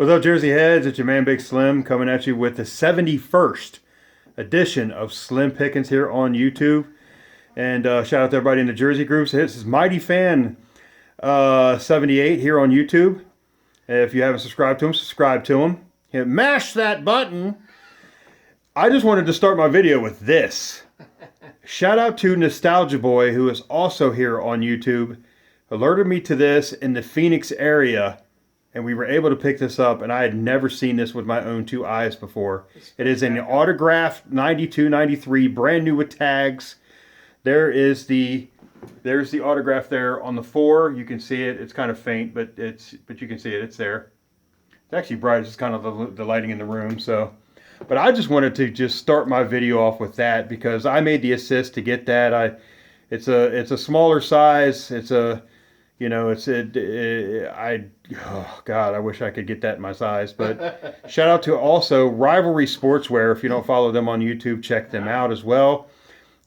What's up, Jersey Heads? It's your man BygSlymm coming at you with the 71st edition of Slim Pickings here on YouTube. And shout out to everybody in the Jersey groups. This is Mightyfan78 here on YouTube. If you haven't subscribed to him, subscribe to him. Mash that button. I just wanted to start my video with this. Shout out to Nostalgia Boy, who is also here on YouTube. Alerted me to this in the Phoenix area. And we were able to pick this up, and I had never seen this with my own two eyes before. It is an autographed 92, 93, brand new with tags. There's the autograph there on the 4. You can see it. It's kind of faint, but you can see it. It's there. It's actually bright. It's just kind of the lighting in the room. So, but I just wanted to just start my video off with that because I made the assist to get that. It's a smaller size. It's a oh God, I wish I could get that in my size. But shout out to also Rivalry Sportswear. If you don't follow them on YouTube, check them out as well.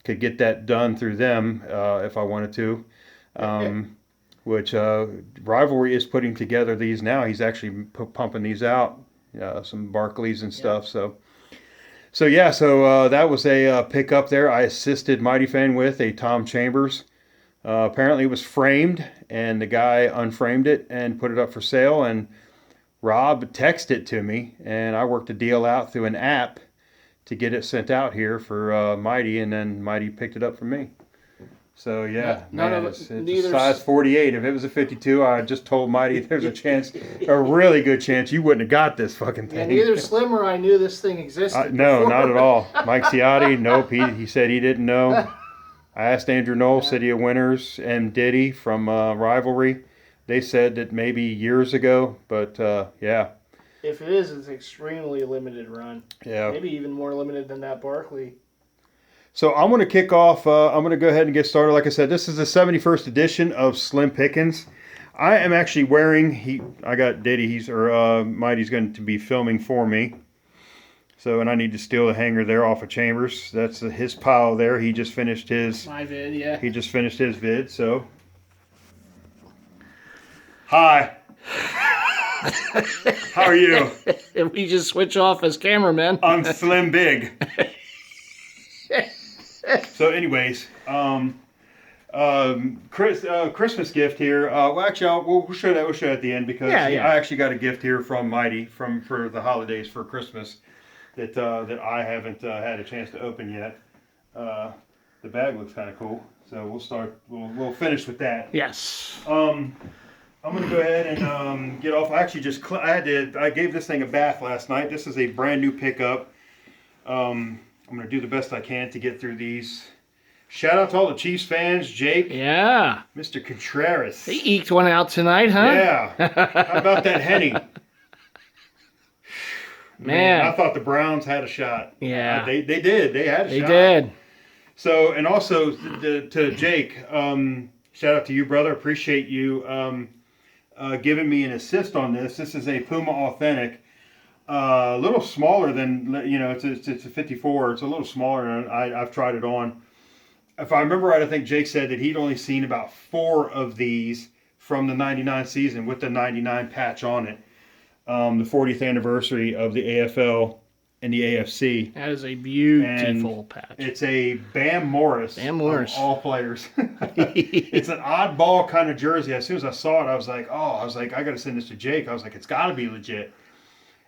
Could get that done through them if I wanted to. Which Rivalry is putting together these now. He's actually pumping these out, some Barclays and stuff. So that was a pickup there. I assisted Mightyfan with a Tom Chambers. Apparently it was framed, and the guy unframed it and put it up for sale, and Rob texted it to me, and I worked a deal out through an app to get it sent out here for Mighty, and then Mighty picked it up for me. So yeah, it's a size 48. If it was a 52, I just told Mighty there's a chance, a really good chance you wouldn't have got this fucking thing. And neither Slim or I knew this thing existed. No, not at all. Mike Ciotti, nope, he said he didn't know. I asked Andrew Knoll, City of Winners, and Diddy from Rivalry. They said that maybe years ago, but yeah. If it is, it's extremely limited run. Yeah. Maybe even more limited than that Barkley. So I'm going to kick off. I'm going to go ahead and get started. Like I said, this is the 71st edition of Slim Pickings. I am actually wearing, I got Diddy, Mighty's going to be filming for me. So, and I need to steal the hanger there off of Chambers. That's his pile there. He just finished his... My vid, yeah. He just finished his vid, so... Hi. How are you? If we just switch off as cameraman. I'm Slim Big. So anyways, Christmas gift here. Well, actually, we'll show that. We'll show it at the end because I actually got a gift here from Mighty for the holidays for Christmas. That I haven't had a chance to open yet. The bag looks kind of cool, so we'll start. We'll finish with that. Yes. I'm gonna go ahead and get off. I actually I gave this thing a bath last night. This is a brand new pickup. I'm gonna do the best I can to get through these. Shout out to all the Chiefs fans, Jake. Yeah. Mr. Contreras. They eked one out tonight, huh? Yeah. How about that Henny? Man, I thought the Browns had a shot. Yeah. They did. They had a shot. They did. So, and also to Jake, shout out to you, brother. Appreciate you giving me an assist on this. This is a Puma Authentic. A little smaller than, it's a 54. It's a little smaller, and I've tried it on. If I remember right, I think Jake said that he'd only seen about 4 of these from the 99 season with the 99 patch on it. The 40th anniversary of the AFL and the AFC. That is a beautiful patch. It's a Bam Morris. Bam Morris. Of all players. It's an oddball kind of jersey. As soon as I saw it, I was like, I got to send this to Jake. I was like, it's got to be legit.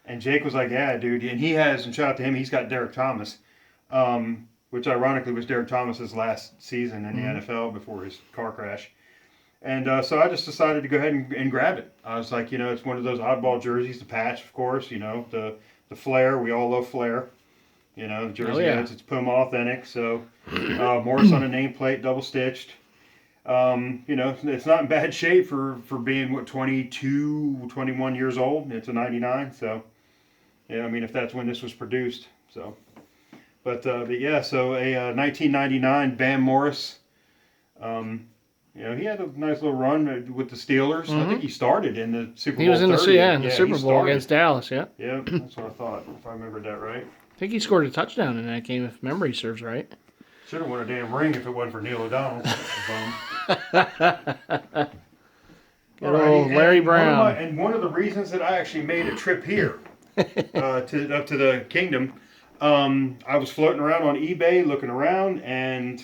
And Jake was like, yeah, dude. And and shout out to him, he's got Derek Thomas, which ironically was Derek Thomas's last season in the NFL before his car crash. And so I just decided to go ahead and grab it. I was like, it's one of those oddball jerseys, the patch, of course, the flare. We all love flare. The jersey, it's Puma Authentic. So Morris on a nameplate, double stitched. It's not in bad shape for being, 22, 21 years old. It's a 99. So, if that's when this was produced. So, but yeah, so a 1999 Bam Morris. He had a nice little run with the Steelers. I think he started in the Super Bowl. He was in the Super Bowl against Dallas, yeah. Yeah, that's what I thought, if I remembered that right. I think he scored a touchdown in that game, if memory serves right. Should have won a damn ring if it wasn't for Neil O'Donnell. Good old Larry Brown. And one of the reasons that I actually made a trip here up to the Kingdom, I was floating around on eBay looking around, and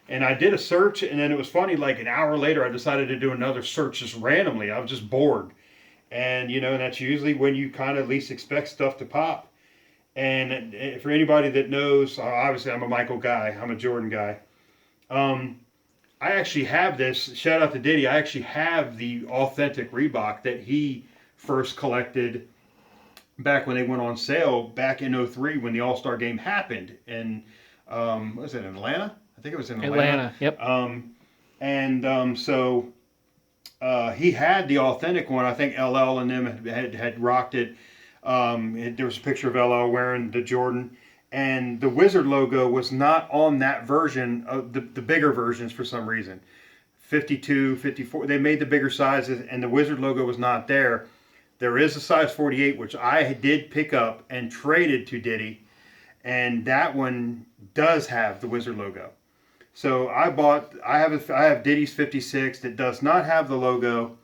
I did a search, and then it was funny, like an hour later I decided to do another search just randomly. I was just bored. And, that's usually when you kind of least expect stuff to pop. And for anybody that knows, obviously I'm a Michael guy. I'm a Jordan guy. I actually have this. Shout out to Diddy. I actually have the authentic Reebok that he first collected back when they went on sale back in '03 when the All-Star Game happened. And was it in Atlanta? I think it was in Atlanta. Yep. So he had the authentic one. I think LL and them had rocked it. There was a picture of LL wearing the Jordan, and the Wizard logo was not on that version of the bigger versions for some reason. 52, 54, they made the bigger sizes, and the Wizard logo was not there. There is a size 48, which I did pick up and traded to Diddy, and that one does have the Wizard logo. So I have Diddy's 56 that does not have the logo.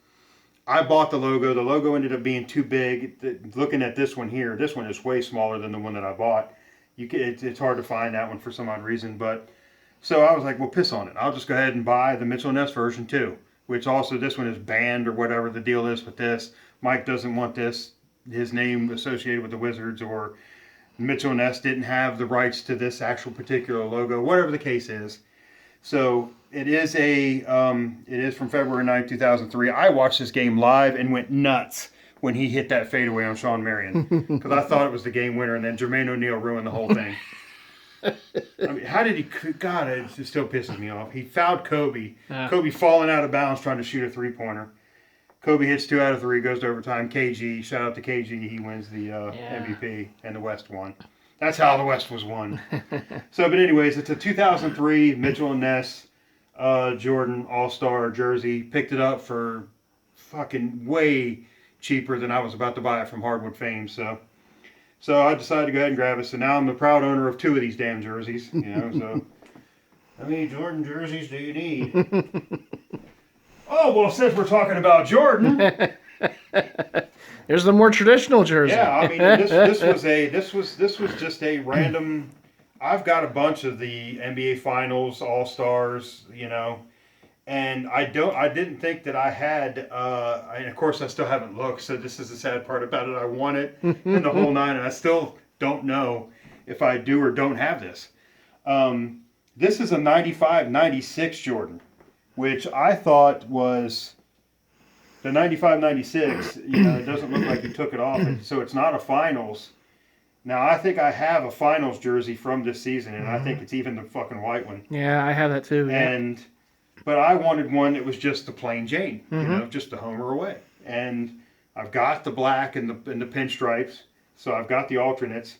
I bought the logo. The logo ended up being too big. Looking at this one here, this one is way smaller than the one that I bought. It's hard to find that one for some odd reason. But so I was like, well, piss on it. I'll just go ahead and buy the Mitchell & Ness version too, which also this one is banned or whatever the deal is with this. Mike doesn't want his name associated with the Wizards, or Mitchell & Ness didn't have the rights to this actual particular logo, whatever the case is. So it is from February 9, 2003. I watched this game live and went nuts when he hit that fadeaway on Sean Marion, because I thought it was the game winner, and then Jermaine O'Neal ruined the whole thing. I mean, how did he? God, it still pisses me off. He fouled Kobe. Kobe falling out of bounds trying to shoot a three-pointer. Kobe hits 2 out of 3, goes to overtime. KG, shout out to KG, he wins the MVP, and the West won. That's how the West was won. So, but anyways, it's a 2003 Mitchell & Ness Jordan All-Star jersey. Picked it up for fucking way cheaper than I was about to buy it from Hardwood Fame. So I decided to go ahead and grab it. So now I'm the proud owner of 2 of these damn jerseys. So how many Jordan jerseys do you need? Oh, well, since we're talking about Jordan, there's the more traditional jersey. Yeah, I mean, this was just a random. I've got a bunch of the NBA Finals, All Stars, and I didn't think that I had. And of course, I still haven't looked. So this is the sad part about it. I want it in the whole nine, and I still don't know if I do or don't have this. This is a 95-96 Jordan, which I thought was the 95-96. It doesn't look like he took it off, so it's not a finals. Now I think I have a finals jersey from this season, and I think it's even the fucking white one. Yeah, I have that too. Yeah. But I wanted one that was just the plain Jane, just the home or away. And I've got the black and the pinstripes, so I've got the alternates.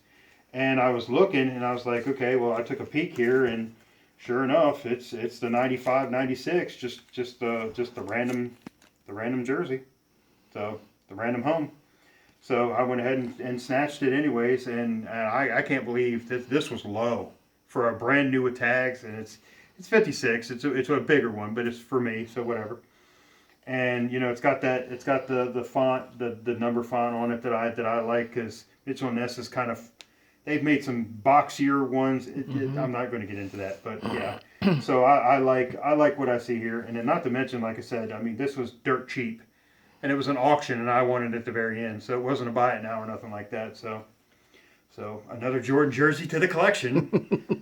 And I was looking, and I was like, okay, well, I took a peek here, and sure enough, it's the 95-96, just the random jersey, so the random home. So I went ahead and snatched it anyways, and I can't believe that this was low for a brand new with tags, and it's 56. It's a bigger one, but it's for me, so whatever. And it's got the font, the number font on it that I like, because Mitchell & Ness is kind of. They've made some boxier ones. I'm not going to get into that, but yeah. So I like what I see here, and then not to mention, like I said, I mean, this was dirt cheap, and it was an auction, and I wanted it at the very end, so it wasn't a buy it now or nothing like that. So another Jordan jersey to the collection.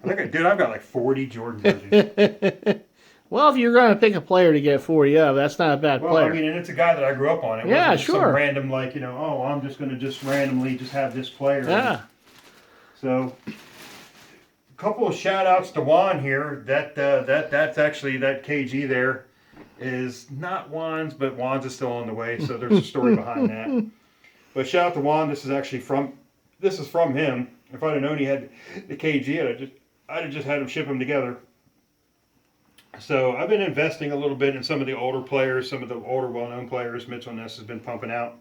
I've got like 40 Jordan jerseys. Well, if you're going to pick a player to get 40 of, that's not a bad player. Well, I mean, and it's a guy that I grew up on. It yeah, wasn't sure. Some random I'm just going to randomly have this player. Yeah. So, a couple of shout outs to Juan here. That's actually that KG there is not Juan's, but Juan's is still on the way. So there's a story behind that. But shout out to Juan. This is from him. If I'd have known he had the KG, I'd have just had him ship them together. So I've been investing a little bit in some of the older players, some of the older well-known players Mitchell & Ness has been pumping out.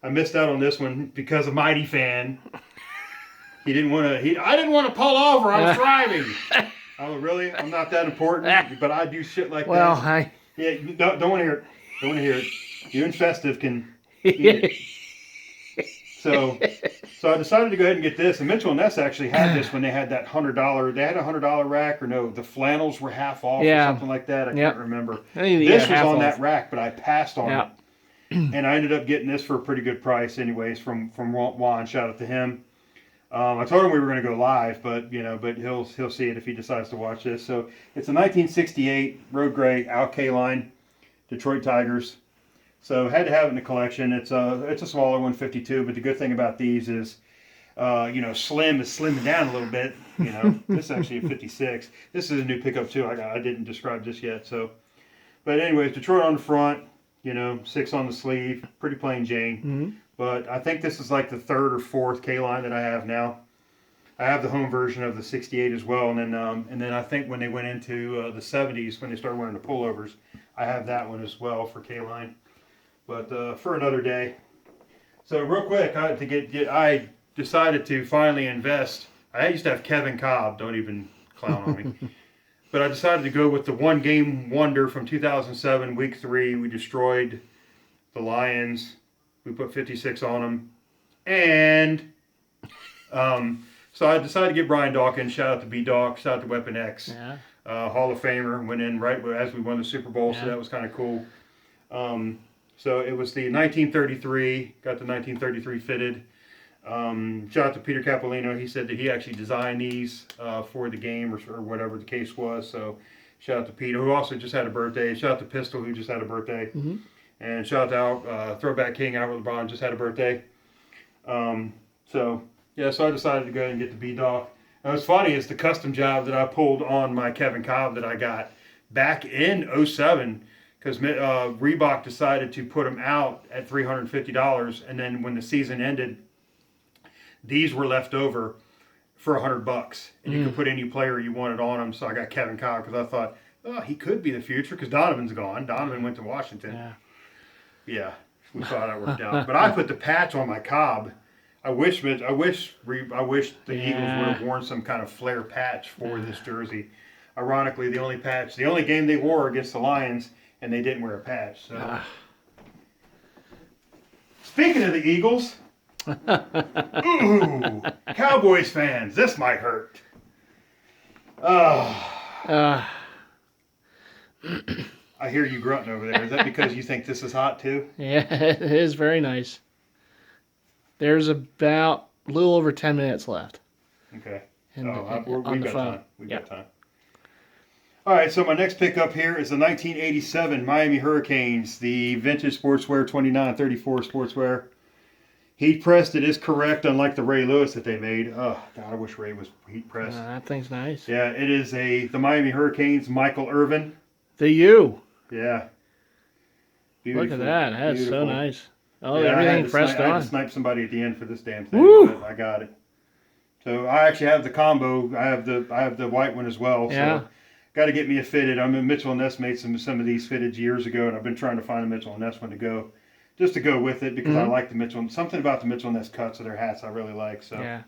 I missed out on this one because of Mightyfan. I didn't want to pull over. I was driving. Oh, really? I'm not that important, but I do shit like that. Well, Yeah, don't want to hear it. Don't want to hear it. You and Festive can eat it. So I decided to go ahead and get this. And Mitchell and Ness actually had this when they had that $100. They had a $100 rack, or no, the flannels were half off or something like that. I can't remember. This was on that rack, but I passed on it, and I ended up getting this for a pretty good price, anyways. From Juan, shout out to him. I told him we were going to go live, but he'll see it if he decides to watch this. So it's a 1968 Road Gray Al Kaline Detroit Tigers. So had to have it in the collection. It's a smaller 152, but the good thing about these is, Slim is slimming down a little bit. This is actually a 56. This is a new pickup too. I didn't describe this yet. So, but anyways, Detroit on the front. 6 on the sleeve. Pretty plain Jane. Mm-hmm. But I think this is like the 3rd or 4th K-line that I have now. I have the home version of the 68 as well, and then I think when they went into the 70s, when they started wearing the pullovers, I have that one as well for K-line. But for another day. So real quick, I decided to finally invest. I used to have Kevin Cobb. Don't even clown on me. But I decided to go with the one game wonder from 2007, week 3. We destroyed the Lions. We put 56 on them. And so I decided to get Brian Dawkins. Shout out to B-Dawk. Shout out to Weapon X. Yeah. Hall of Famer. Went in right as we won the Super Bowl, so that was kind of cool. So it was the 1933. Got the 1933 fitted. Shout out to Peter Capolino. He said that he actually designed these for the game or whatever the case was. So shout out to Peter, who also just had a birthday. Shout out to Pistol, who just had a birthday. Mm-hmm. And shout out to Throwback King, Albert LeBron, just had a birthday. So I decided to go ahead and get the B-Dog. And what's funny is the custom job that I pulled on my Kevin Cobb that I got back in 07, because Reebok decided to put them out at $350, and then when the season ended, these were left over for $100, and you could put any player you wanted on them. So I got Kevin Cobb because I thought, he could be the future because Donovan's gone. Donovan went to Washington. Yeah, we thought that worked out. But I put the patch on my Cobb. I wish the Eagles would have worn some kind of flare patch for this jersey. Ironically, the only game they wore against the Lions, and they didn't wear a patch. So, speaking of the Eagles. Ooh, Cowboys fans, this might hurt. I hear you grunting over there. Is that because you think this is hot too? Yeah, it is very nice. There's about a little over 10 minutes left. Okay. We've got time. We've got time. All right, so my next pickup here is the 1987 Miami Hurricanes, the vintage sportswear 2934 sportswear. Heat pressed, it is correct, unlike the Ray Lewis that they made. Oh, God, I wish Ray was heat pressed. That thing's nice. Yeah, it is the Miami Hurricanes, Michael Irvin. The U. Yeah. Beautiful. Look at that. That's Beautiful. So nice. Oh, yeah, everything pressed on. I had to snipe somebody at the end for this damn thing. Woo! But I got it. So I actually have the combo. I have the white one as well. Yeah. So got to get me a fitted. Mitchell & Ness made some of these fitted years ago, and I've been trying to find a Mitchell & Ness one to go with it because I like the Mitchell. Something about the Mitchell & Ness cuts of their hats I really like. So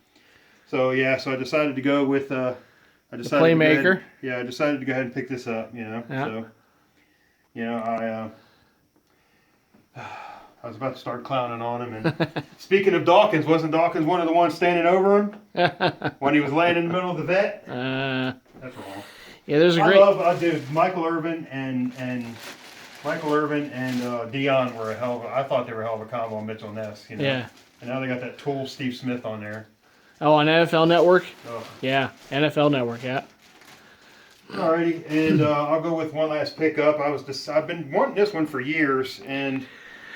so I decided to go with the Playmaker. I decided to go ahead and pick this up. So I was about to start clowning on him. And speaking of Dawkins, wasn't Dawkins one of the ones standing over him when he was laying in the middle of the vet? That's wrong. Yeah, there's a great. I do. Michael Irvin and Dion were I thought they were a hell of a combo on Mitchell & Ness. Yeah. And now they got that Tool Steve Smith on there. Oh, on NFL Network? Oh. Yeah, NFL Network, yeah. Alrighty, and I'll go with one last pickup. I've been wanting this one for years, and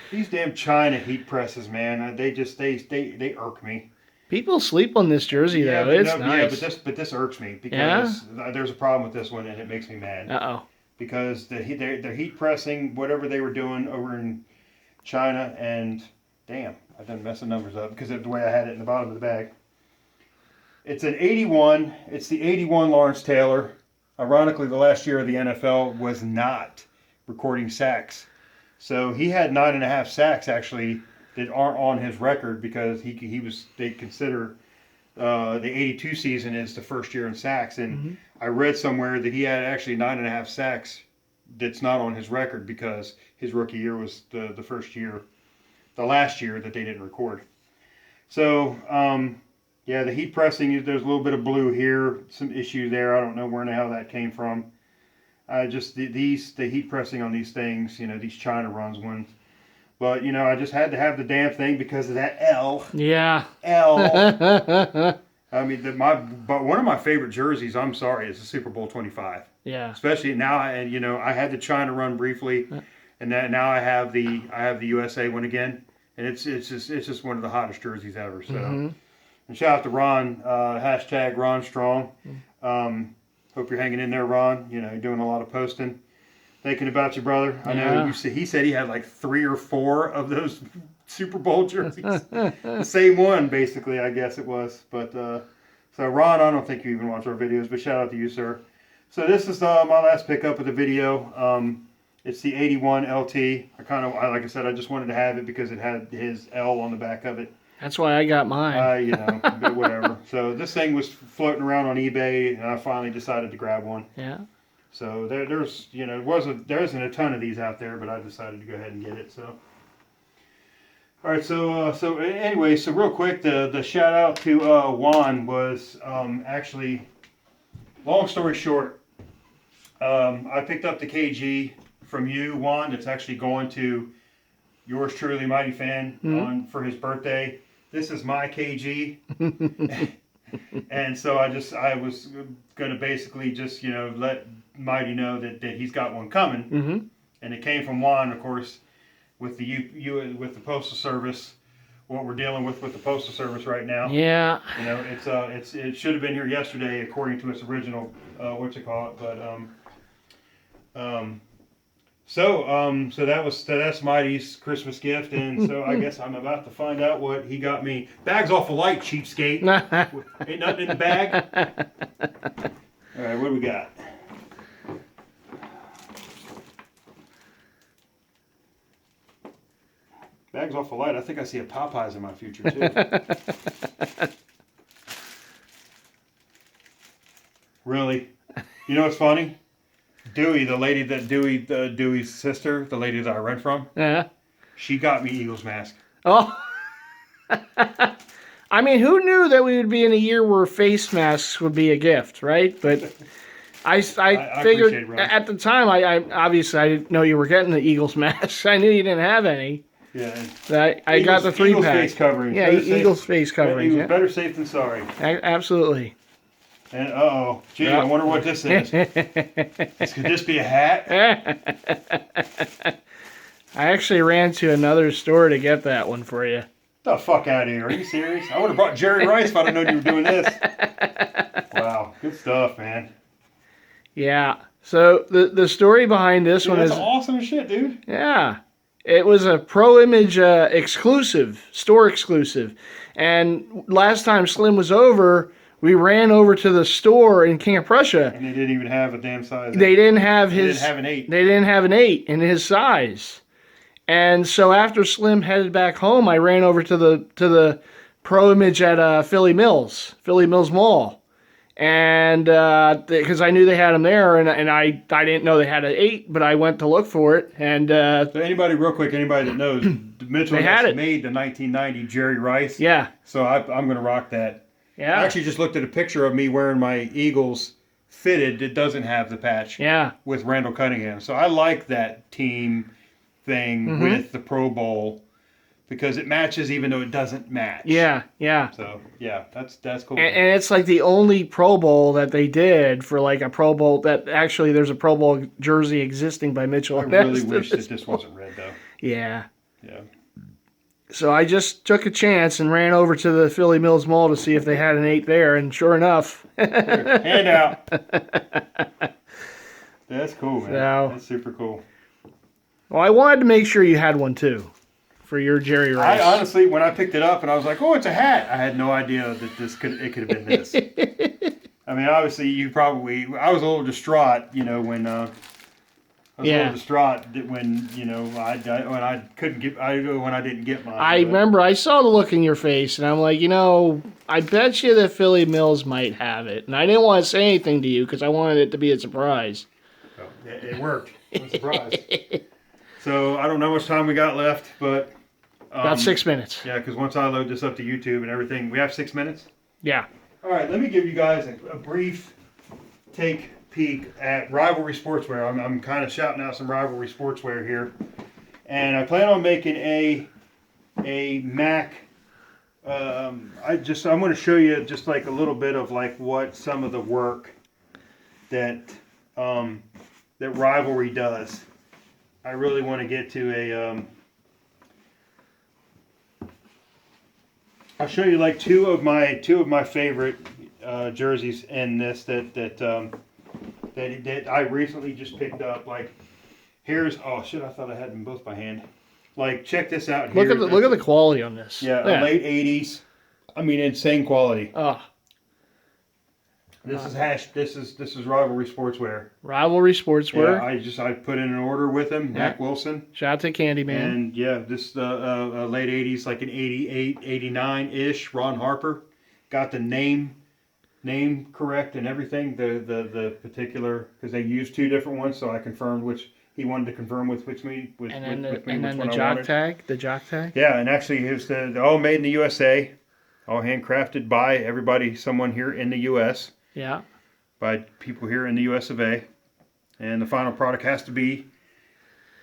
these damn China heat presses, man, they irk me. People sleep on this jersey though. It's nice. Yeah, but this irks me because there's a problem with this one, and it makes me mad. Because they're heat pressing whatever they were doing over in China, and damn, I've done messing numbers up because of the way I had it in the bottom of the bag. It's an 81. It's the 81 Lawrence Taylor. Ironically, the last year of the NFL was not recording sacks. So he had 9.5 sacks actually that aren't on his record because they consider the 82 season is the first year in sacks. And I read somewhere that he had actually 9.5 sacks that's not on his record because his rookie year was the last year that they didn't record. So, yeah, the heat pressing, there's a little bit of blue here, some issue there. I don't know where in the hell that came from. Just the heat pressing on these things, these China runs ones. But, I just had to have the damn thing because of that L. Yeah. L. I mean, but one of my favorite jerseys, I'm sorry, is the Super Bowl 25. Yeah. Especially now, and I had the China run briefly, and now I have the USA one again, and it's just one of the hottest jerseys ever. So, and shout out to Ron, hashtag Ron Strong. Hope you're hanging in there, Ron. You're doing a lot of posting. Thinking about you, brother. I know he said he had like 3 or 4 of those Super Bowl jerseys. The same one, basically, I guess it was. But so Ron, I don't think you even watch our videos, but shout out to you, sir. So this is my last pickup of the video. It's the 81 LT. Like I said, I just wanted to have it because it had his L on the back of it. That's why I got mine. But whatever. So this thing was floating around on eBay, and I finally decided to grab one. Yeah. So there isn't a ton of these out there, but I decided to go ahead and get it. So. All right, so anyway, so real quick, the shout out to Juan was actually, long story short, I picked up the KG from you, Juan. That's actually going to yours truly, Mighty Fan, for his birthday. This is my KG, and so I was going to basically just let Mighty know that he's got one coming, and it came from Juan, of course. With with the Postal Service, what we're dealing with the Postal Service right now. Yeah. It should have been here yesterday according to its original so that's Mighty's Christmas gift, and so I guess I'm about to find out what he got me. Bag's awful light, cheapskate. Ain't nothing in the bag. All right, what do we got? Bag's awful light. I think I see a Popeyes in my future, too. Really? You know what's funny? Dewey, Dewey's sister, the lady that I rent from, she got me Eagles mask. Oh. I mean, who knew that we would be in a year where face masks would be a gift, right? But I figured at the time, I obviously I didn't know you were getting the Eagles mask. I knew you didn't have any. Yeah. I got the 3-pack. Eagles face covering. Yeah, Eagles face covering. Yeah. Better safe than sorry. Absolutely. And gee, I wonder what this is. Could this be a hat? I actually ran to another store to get that one for you. The fuck out of here. Are you serious? I would have brought Jerry Rice if I'd have known you were doing this. Wow. Good stuff, man. Yeah. So the story behind this one is awesome as shit, dude. Yeah. It was a Pro Image exclusive, store exclusive. And last time Slim was over, we ran over to the store in King of Prussia. And they didn't even have a damn size. They didn't have an 8. They didn't have an 8 in his size. And so after Slim headed back home, I ran over to the Pro Image at Philly Mills Mall. And because I knew they had them there, and I didn't know they had an 8, but I went to look for it. And so anybody that knows, Mitchell made the 1990 Jerry Rice. Yeah. So I'm going to rock that. Yeah. I actually just looked at a picture of me wearing my Eagles fitted. It doesn't have the patch. Yeah. With Randall Cunningham. So I like that team thing with the Pro Bowl. Because it matches even though it doesn't match. Yeah, yeah. So, yeah, that's cool. And it's like the only Pro Bowl that they did for like a Pro Bowl that actually there's a Pro Bowl jersey existing by Mitchell. I really wish that this wasn't red, though. Yeah. Yeah. So I just took a chance and ran over to the Philly Mills Mall to see if they had an 8 there, and sure enough. Hand out. That's cool, man. So, that's super cool. Well, I wanted to make sure you had one, too. For your Jerry Rice. I honestly, when I picked it up and I was like, "Oh, it's a hat," I had no idea that it could have been this. I mean, obviously, I was a little distraught, when I didn't get mine. I remember I saw the look in your face, and I'm like, I bet you that Philly Mills might have it, and I didn't want to say anything to you because I wanted it to be a surprise. So, it worked. I'm surprised. So I don't know how much time we got left, but About 6 minutes. yeah, because once I load this up to YouTube and everything, we have 6 minutes. Yeah. All right, let me give you guys a brief peek at Rivalry Sportswear. I'm kind of shouting out some Rivalry Sportswear here, and I plan on making a Mac. I'm going to show you just like a little bit of like what some of the work that that Rivalry does. I really want to get to a. I'll show you like two of my favorite jerseys in this that I recently just picked up. Like, here's I thought I had them both by hand. Like, check this out here. Look at the quality on this. Yeah, late '80s. I mean, insane quality. Oh. This is Rivalry Sportswear. Rivalry Sportswear. Yeah, I put in an order with him, Yeah. Mac Wilson. Shout out to Candyman. And yeah, this late '80s, like an '88, '89-ish. Ron Harper got the name correct and everything. The particular, because they used two different ones, so I confirmed which he wanted to confirm with me. And then the jock tag. The jock tag. Yeah, and actually it was the all made in the USA, all handcrafted by someone here in the U.S. Yeah. By people here in the U.S. of A. And the final product has to be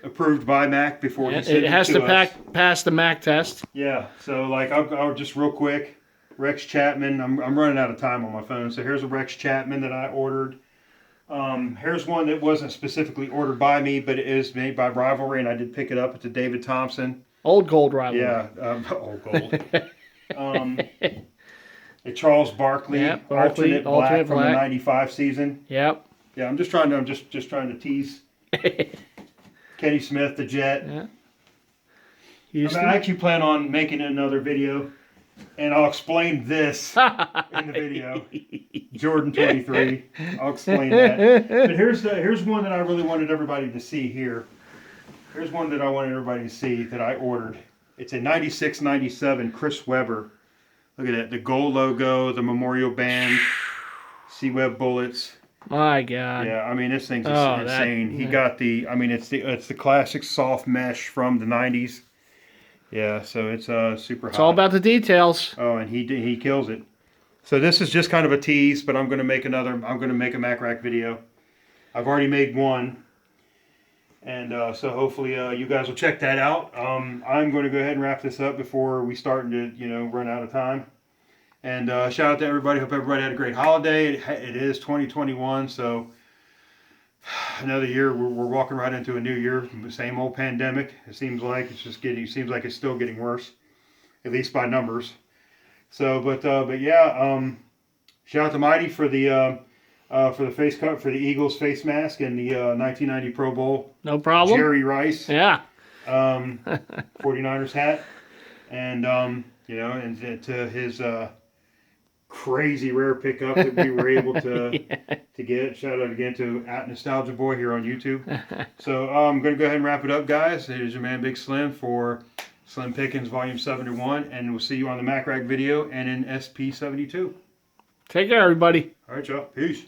approved by Mac before he sends it to us. It has to pass the Mac test. Yeah, so like I'll just real quick, Rex Chapman. I'm running out of time on my phone, so here's a Rex Chapman that I ordered. Here's one that wasn't specifically ordered by me, but it is made by Rivalry, and I did pick it up. It's a David Thompson. Old gold Rivalry. Yeah, old gold. A Charles Barkley, Yep, alternate black from the black. '95 season. Yep. Yeah, I'm just trying to tease Kenny Smith, the Jet. Yeah. I actually plan on making another video, and I'll explain this in the video. Jordan 23. I'll explain that. But here's one that I really wanted everybody to see here. Here's one that I wanted everybody to see that I ordered. It's a 96-97 Chris Webber. Look at that. The gold logo, the memorial band, C-Web bullets. My God. Yeah, I mean, this thing's insane. He got it's the classic soft mesh from the 90s. Yeah, so it's super hot. It's all about the details. Oh, and he kills it. So this is just kind of a tease, but I'm going to make a Mac Rack video. I've already made one. And so hopefully you guys will check that out. I'm going to go ahead and wrap this up before we start to run out of time. And shout out to everybody. Hope everybody had a great holiday. It is 2021, so another year. We're walking right into a new year. Same old pandemic. It seems like it's still getting worse, at least by numbers. So, but yeah. Shout out to Mighty for the face cut for the Eagles face mask and the 1990 Pro Bowl. No problem. Jerry Rice. Yeah. 49ers hat, and and to his crazy rare pickup that we were able to get. Shout out again to @Nostalgia Boy here on YouTube. So I'm going to go ahead and wrap it up, guys. It is your man BygSlymm for Slim Pickens Volume 71, and we'll see you on the Mac Rack video and in SP72. Take care, everybody. All right, y'all. Peace.